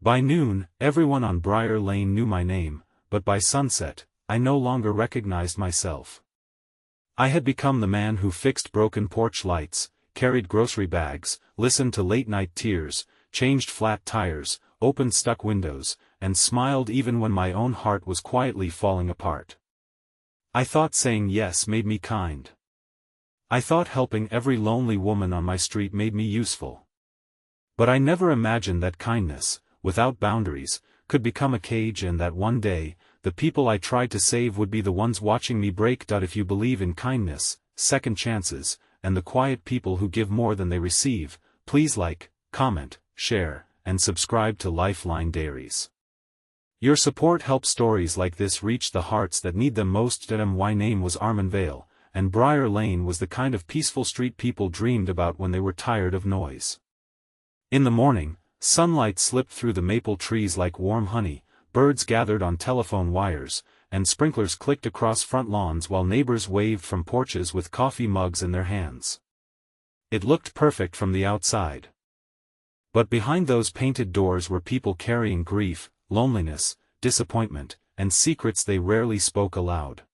By noon, everyone on Briar Lane knew my name, but by sunset, I no longer recognized myself. I had become the man who fixed broken porch lights, carried grocery bags, listened to late-night tears, changed flat tires, opened stuck windows, and smiled even when my own heart was quietly falling apart. I thought saying yes made me kind. I thought helping every lonely woman on my street made me useful. But I never imagined that kindness, without boundaries, could become a cage and that one day, the people I tried to save would be the ones watching me break. If you believe in kindness, second chances, and the quiet people who give more than they receive, please like, comment, share, and subscribe to Lifeline Diaries. Your support helps stories like this reach the hearts that need them most. My name was Arman Vale, and Briar Lane was the kind of peaceful street people dreamed about when they were tired of noise. In the morning, sunlight slipped through the maple trees like warm honey, birds gathered on telephone wires, and sprinklers clicked across front lawns while neighbors waved from porches with coffee mugs in their hands. It looked perfect from the outside. But behind those painted doors were people carrying grief, loneliness, disappointment, and secrets they rarely spoke aloud.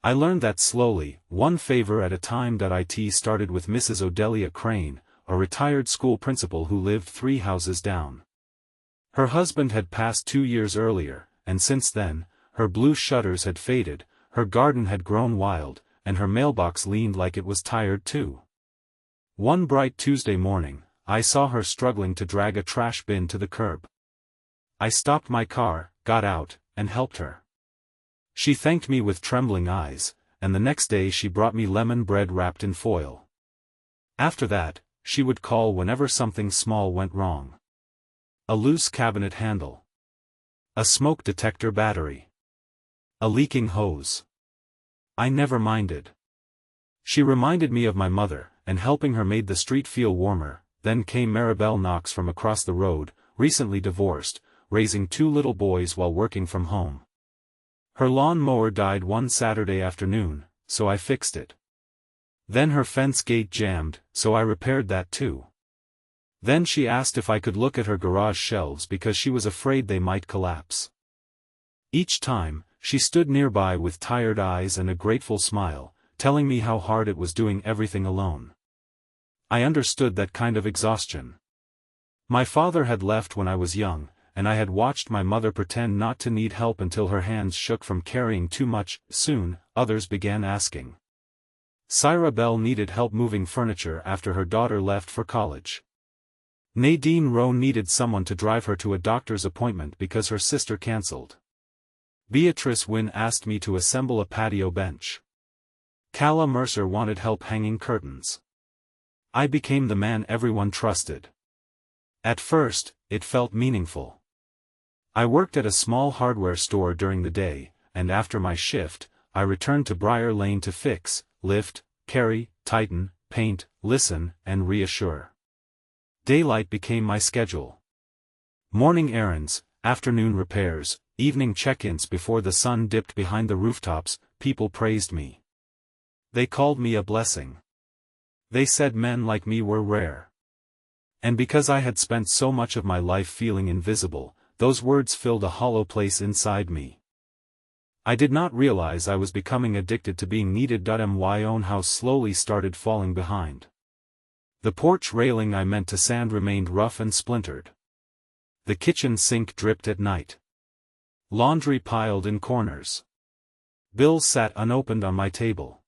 I learned that slowly, one favor at a time. It started with Mrs. Odelia Crane, a retired school principal who lived 3 houses down. Her husband had passed 2 years earlier, and since then, her blue shutters had faded, her garden had grown wild, and her mailbox leaned like it was tired too. One bright Tuesday morning, I saw her struggling to drag a trash bin to the curb. I stopped my car, got out, and helped her. She thanked me with trembling eyes, and the next day she brought me lemon bread wrapped in foil. After that, she would call whenever something small went wrong. A loose cabinet handle. A smoke detector battery. A leaking hose. I never minded. She reminded me of my mother, and helping her made the street feel warmer. Then came Maribel Knox from across the road, recently divorced, raising 2 little boys while working from home. Her lawn mower died one Saturday afternoon, so I fixed it. Then her fence gate jammed, so I repaired that too. Then she asked if I could look at her garage shelves because she was afraid they might collapse. Each time, she stood nearby with tired eyes and a grateful smile, telling me how hard it was doing everything alone. I understood that kind of exhaustion. My father had left when I was young, and I had watched my mother pretend not to need help until her hands shook from carrying too much. Soon, others began asking. Syra Bell needed help moving furniture after her daughter left for college. Nadine Rowe needed someone to drive her to a doctor's appointment because her sister cancelled. Beatrice Wynne asked me to assemble a patio bench. Calla Mercer wanted help hanging curtains. I became the man everyone trusted. At first, it felt meaningful. I worked at a small hardware store during the day, and after my shift, I returned to Briar Lane to fix, lift, carry, tighten, paint, listen, and reassure. Daylight became my schedule. Morning errands, afternoon repairs, evening check-ins before the sun dipped behind the rooftops. People praised me. They called me a blessing. They said men like me were rare. And because I had spent so much of my life feeling invisible, those words filled a hollow place inside me. I did not realize I was becoming addicted to being needed. My own house slowly started falling behind. The porch railing I meant to sand remained rough and splintered. The kitchen sink dripped at night. Laundry piled in corners. Bills sat unopened on my table.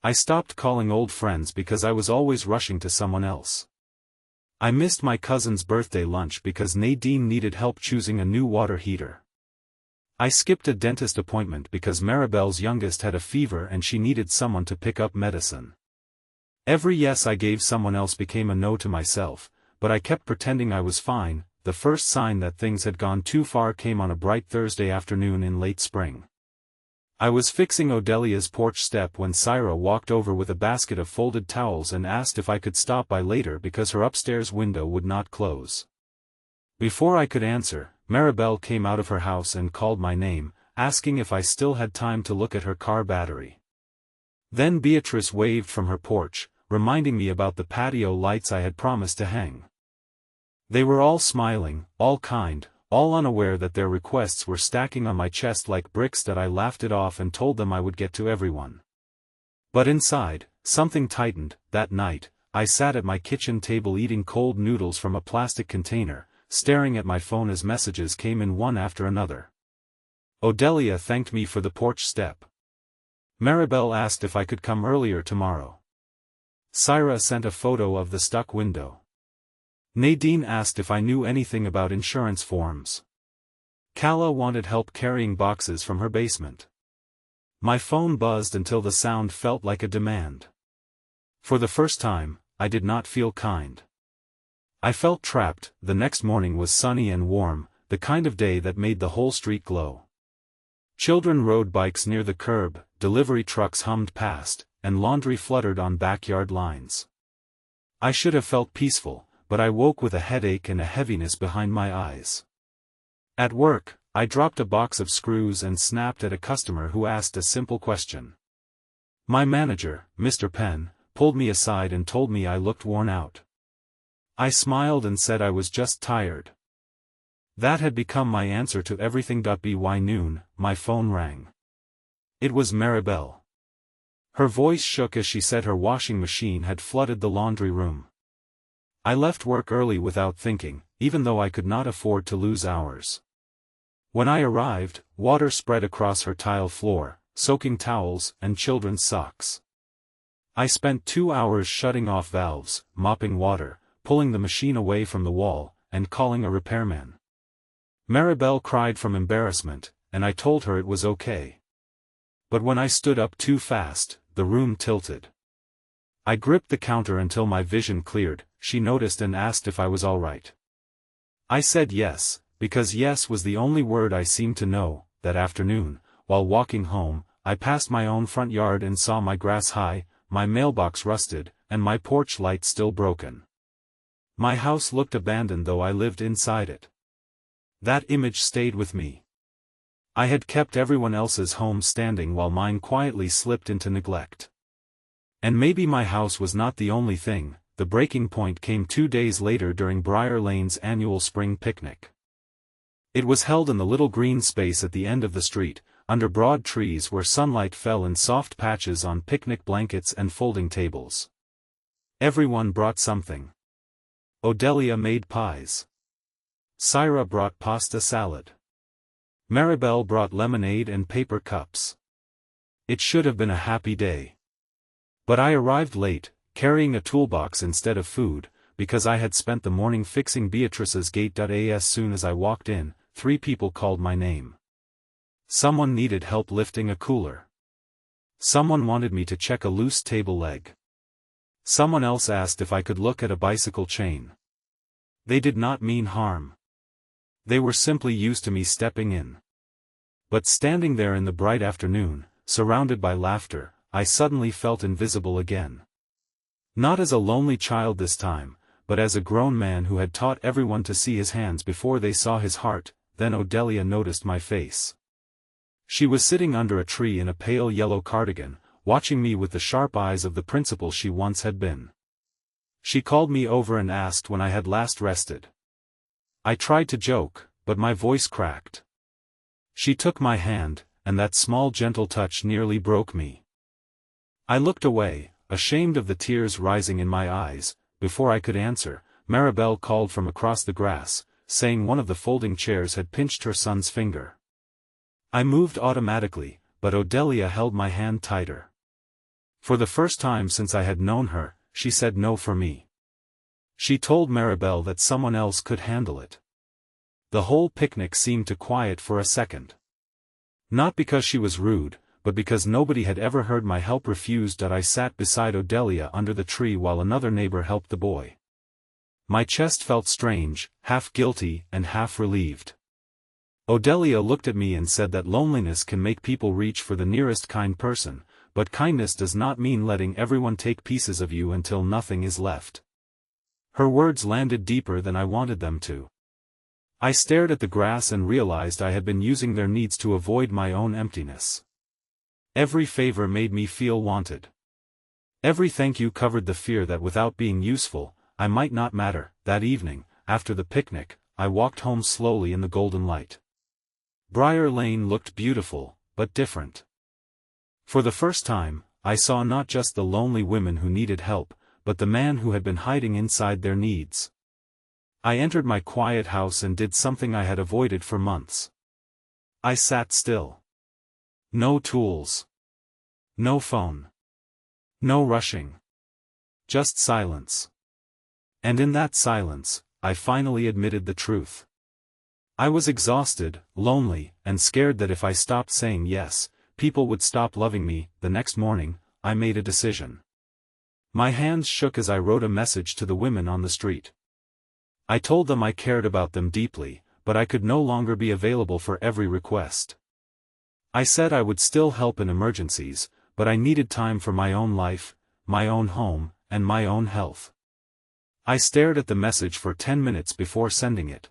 I stopped calling old friends because I was always rushing to someone else. I missed my cousin's birthday lunch because Nadine needed help choosing a new water heater. I skipped a dentist appointment because Maribel's youngest had a fever and she needed someone to pick up medicine. Every yes I gave someone else became a no to myself, but I kept pretending I was fine. The first sign that things had gone too far came on a bright Thursday afternoon in late spring. I was fixing Odelia's porch step when Syra walked over with a basket of folded towels and asked if I could stop by later because her upstairs window would not close. Before I could answer, Maribel came out of her house and called my name, asking if I still had time to look at her car battery. Then Beatrice waved from her porch, reminding me about the patio lights I had promised to hang. They were all smiling, all kind, all unaware that their requests were stacking on my chest like bricks that I laughed it off and told them I would get to everyone. But inside, something tightened. That night, I sat at my kitchen table eating cold noodles from a plastic container, staring at my phone as messages came in one after another. Odelia thanked me for the porch step. Maribel asked if I could come earlier tomorrow. Syra sent a photo of the stuck window. Nadine asked if I knew anything about insurance forms. Kala wanted help carrying boxes from her basement. My phone buzzed until the sound felt like a demand. For the first time, I did not feel kind. I felt trapped. The next morning was sunny and warm, the kind of day that made the whole street glow. Children rode bikes near the curb, delivery trucks hummed past, and laundry fluttered on backyard lines. I should have felt peaceful, but I woke with a headache and a heaviness behind my eyes. At work, I dropped a box of screws and snapped at a customer who asked a simple question. My manager, Mr. Penn, pulled me aside and told me I looked worn out. I smiled and said I was just tired. That had become my answer to everything. By noon, my phone rang. It was Maribel. Her voice shook as she said her washing machine had flooded the laundry room. I left work early without thinking, even though I could not afford to lose hours. When I arrived, water spread across her tile floor, soaking towels and children's socks. I spent 2 hours shutting off valves, mopping water, pulling the machine away from the wall, and calling a repairman. Maribel cried from embarrassment, and I told her it was okay. But when I stood up too fast, the room tilted. I gripped the counter until my vision cleared. She noticed and asked if I was all right. I said yes, because yes was the only word I seemed to know. That afternoon, while walking home, I passed my own front yard and saw my grass high, my mailbox rusted, and my porch light still broken. My house looked abandoned though I lived inside it. That image stayed with me. I had kept everyone else's home standing while mine quietly slipped into neglect. And maybe my house was not the only thing. The breaking point came 2 days later during Briar Lane's annual spring picnic. It was held in the little green space at the end of the street, under broad trees where sunlight fell in soft patches on picnic blankets and folding tables. Everyone brought something. Odelia made pies. Syra brought pasta salad. Maribel brought lemonade and paper cups. It should have been a happy day. But I arrived late, carrying a toolbox instead of food, because I had spent the morning fixing Beatrice's gate. As soon as I walked in, 3 people called my name. Someone needed help lifting a cooler. Someone wanted me to check a loose table leg. Someone else asked if I could look at a bicycle chain. They did not mean harm. They were simply used to me stepping in. But standing there in the bright afternoon, surrounded by laughter, I suddenly felt invisible again. Not as a lonely child this time, but as a grown man who had taught everyone to see his hands before they saw his heart. Then Odelia noticed my face. She was sitting under a tree in a pale yellow cardigan, watching me with the sharp eyes of the principal she once had been. She called me over and asked when I had last rested. I tried to joke, but my voice cracked. She took my hand, and that small gentle touch nearly broke me. I looked away, ashamed of the tears rising in my eyes. Before I could answer, Maribel called from across the grass, saying one of the folding chairs had pinched her son's finger. I moved automatically, but Odelia held my hand tighter. For the first time since I had known her, she said no for me. She told Maribel that someone else could handle it. The whole picnic seemed to quiet for a second. Not because she was rude, but because nobody had ever heard my help refused. I sat beside Odelia under the tree while another neighbor helped the boy. My chest felt strange, half guilty and half relieved. Odelia looked at me and said that loneliness can make people reach for the nearest kind person, but kindness does not mean letting everyone take pieces of you until nothing is left. Her words landed deeper than I wanted them to. I stared at the grass and realized I had been using their needs to avoid my own emptiness. Every favor made me feel wanted. Every thank you covered the fear that without being useful, I might not matter. That evening, after the picnic, I walked home slowly in the golden light. Briar Lane looked beautiful, but different. For the first time, I saw not just the lonely women who needed help, but the man who had been hiding inside their needs. I entered my quiet house and did something I had avoided for months. I sat still. No tools. No phone. No rushing. Just silence. And in that silence, I finally admitted the truth. I was exhausted, lonely, and scared that if I stopped saying yes, people would stop loving me. The next morning, I made a decision. My hands shook as I wrote a message to the women on the street. I told them I cared about them deeply, but I could no longer be available for every request. I said I would still help in emergencies, but I needed time for my own life, my own home, and my own health. I stared at the message for 10 minutes before sending it.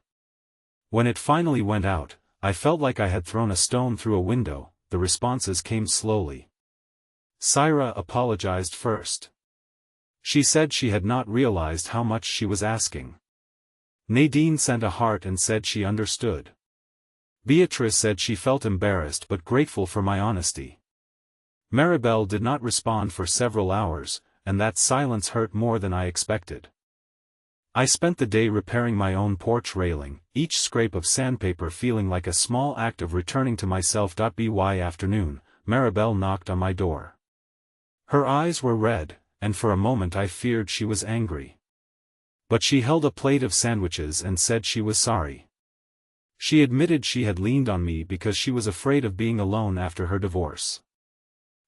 When it finally went out, I felt like I had thrown a stone through a window. The responses came slowly. Syra apologized first. She said she had not realized how much she was asking. Nadine sent a heart and said she understood. Beatrice said she felt embarrassed but grateful for my honesty. Maribel did not respond for several hours, and that silence hurt more than I expected. I spent the day repairing my own porch railing, each scrape of sandpaper feeling like a small act of returning to myself. By afternoon, Maribel knocked on my door. Her eyes were red, and for a moment I feared she was angry. But she held a plate of sandwiches and said she was sorry. She admitted she had leaned on me because she was afraid of being alone after her divorce.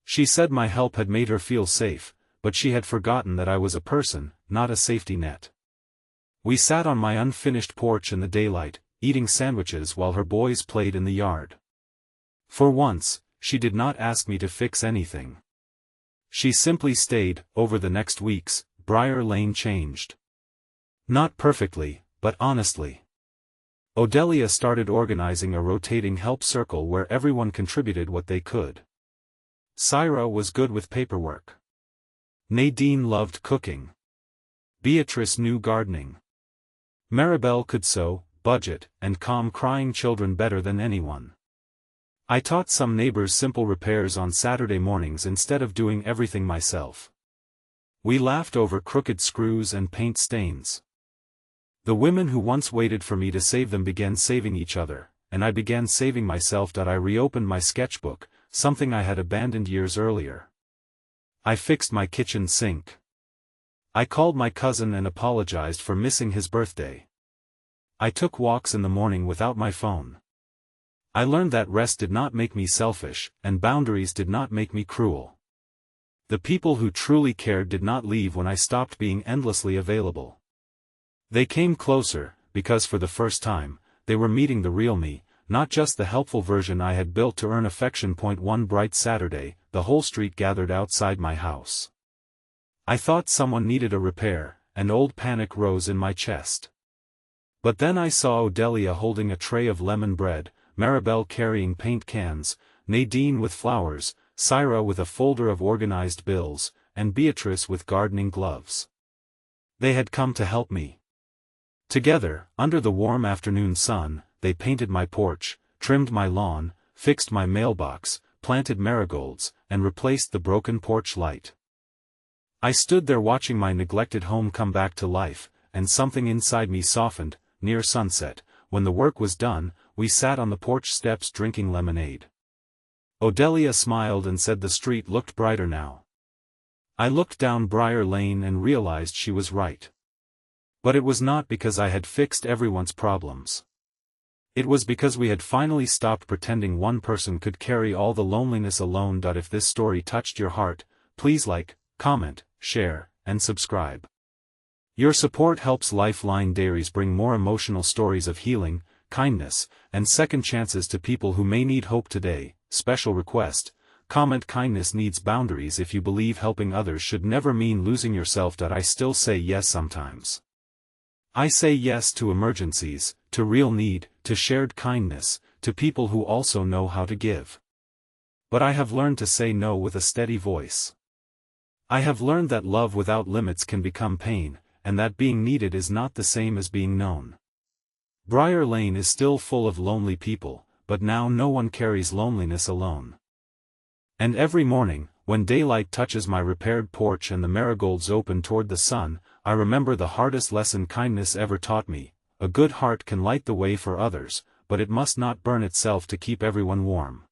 She said my help had made her feel safe, but she had forgotten that I was a person, not a safety net. We sat on my unfinished porch in the daylight, eating sandwiches while her boys played in the yard. For once, she did not ask me to fix anything. She simply stayed. Over the next weeks, Briar Lane changed. Not perfectly, but honestly. Odelia started organizing a rotating help circle where everyone contributed what they could. Syra was good with paperwork. Nadine loved cooking. Beatrice knew gardening. Maribel could sew, budget, and calm crying children better than anyone. I taught some neighbors simple repairs on Saturday mornings instead of doing everything myself. We laughed over crooked screws and paint stains. The women who once waited for me to save them began saving each other, and I began saving myself. I reopened my sketchbook, something I had abandoned years earlier. I fixed my kitchen sink. I called my cousin and apologized for missing his birthday. I took walks in the morning without my phone. I learned that rest did not make me selfish, and boundaries did not make me cruel. The people who truly cared did not leave when I stopped being endlessly available. They came closer, because for the first time, they were meeting the real me, not just the helpful version I had built to earn affection. One bright Saturday, the whole street gathered outside my house. I thought someone needed a repair, and old panic rose in my chest. But then I saw Odelia holding a tray of lemon bread, Maribel carrying paint cans, Nadine with flowers, Syra with a folder of organized bills, and Beatrice with gardening gloves. They had come to help me. Together, under the warm afternoon sun, they painted my porch, trimmed my lawn, fixed my mailbox, planted marigolds, and replaced the broken porch light. I stood there watching my neglected home come back to life, and something inside me softened. Near sunset, when the work was done, we sat on the porch steps drinking lemonade. Odelia smiled and said the street looked brighter now. I looked down Briar Lane and realized she was right. But it was not because I had fixed everyone's problems. It was because we had finally stopped pretending one person could carry all the loneliness alone. If this story touched your heart, please like, comment, share, and subscribe. Your support helps Lifeline Diaries bring more emotional stories of healing, kindness, and second chances to people who may need hope today. Special request: comment kindness needs boundaries. If you believe helping others should never mean losing yourself. I still say yes sometimes. I say yes to emergencies, to real need, to shared kindness, to people who also know how to give. But I have learned to say no with a steady voice. I have learned that love without limits can become pain, and that being needed is not the same as being known. Briar Lane is still full of lonely people, but now no one carries loneliness alone. And every morning, when daylight touches my repaired porch and the marigolds open toward the sun, I remember the hardest lesson kindness ever taught me: a good heart can light the way for others, but it must not burn itself to keep everyone warm.